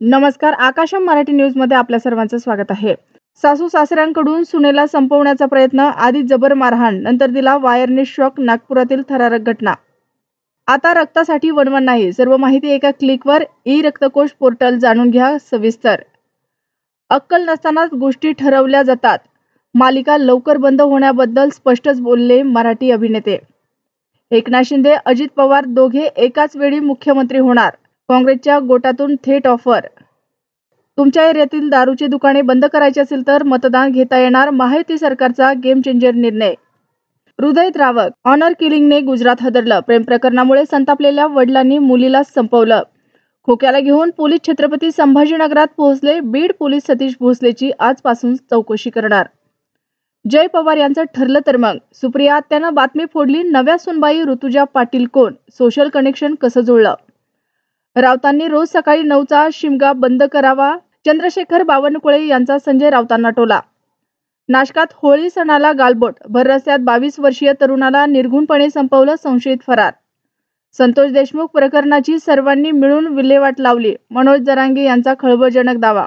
नमस्कार, आकाशम मराठी न्यूज मध्ये आपल्या सर्वांचं स्वागत आहे। सासू सासऱ्यांकडून सुनेला संपवण्याचा प्रयत्न, आधी जबर मारहाण, नंतर दिला वायरने शॉक। नागपुरातील थरारक घटना। आता रक्तासाठी वणवण नाही, सर्व माहिती एका क्लिकवर। ई रक्तकोश पोर्टल जाणून घ्या सविस्तर। अक्कल नसतानाच गोष्टी ठरवल्या जातात, मालिका लवकर बंद होण्याबद्दल स्पष्टच बोलले मराठी अभिनेते। एकनाथ शिंदे, अजित पवार दोघे एकाच वेळी मुख्यमंत्री होणार, काँग्रेसच्या गोटातून थेट ऑफर। तुमच्या एरियातील दारूची दुकाने बंद करायची असेल तर मतदान घेता येणार, महायुती सरकारचा गेम चेंजर निर्णय। हृदयद्रावक ऑनर किलिंगने गुजरात हादरलं, प्रेम प्रकरणामुळे संतापलेल्या वडिलांनी मुलीला संपवलं। खोक्याला घेऊन पोलीस छत्रपती संभाजीनगरात पोहोचले, बीड पोलीस सतीश भोसलेची आजपासून चौकशी करणार। जय पवार यांचं ठरलं तर मग, सुप्रिया आत्यानं बातमी फोडली, नव्या सुनबाई ऋतुजा पाटील कोण, सोशल कनेक्शन कसं जुळलं। राऊतांनी रोज सकाळी 9चा शिमगा बंद करावा, चंद्रशेखर बावनकुळे यांचा संजय राऊतांना टोला। नाशकात होळी सणाला गालबोट, भर रस्त्यात 22 वर्षीय तरुणाला निर्घुणपणे संपवलं, संशयित फरार। संतोष देशमुख प्रकरणाची सर्वांनी मिळून विल्हेवाट लावली, मनोज जरांगे यांचा खळबळजनक दावा।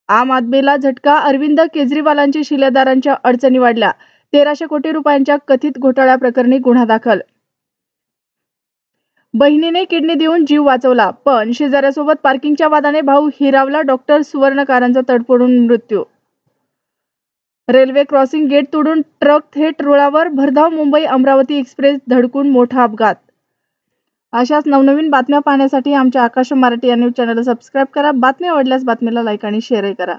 आम आदमीला झटका, अरविंद केजरीवालांची शिलेदारांच्या अडचणी वाढल्या, 1300 कोटी रुपयांच्या कथित घोटाळ्याप्रकरणी गुन्हा दाखल। बहिणीने किडनी देऊन जीव वाचवला, पण शेजाऱ्यासोबत पार्किंगच्या वादाने भाऊ हिरावला, डॉक्टर सुवर्णकारांचा तडफडून मृत्यू। रेल्वे क्रॉसिंग गेट तोडून ट्रक थेट रुळावर, भरधाव मुंबई अमरावती एक्सप्रेस धडकून मोठा अपघात। अशाच नवनवीन बातम्या पाहण्यासाठी आमच्या आकाश मराठी या न्यूज चॅनलला सबस्क्राईब करा। बातमी आवडल्यास बातमीला लाईक आणि शेअरही करा।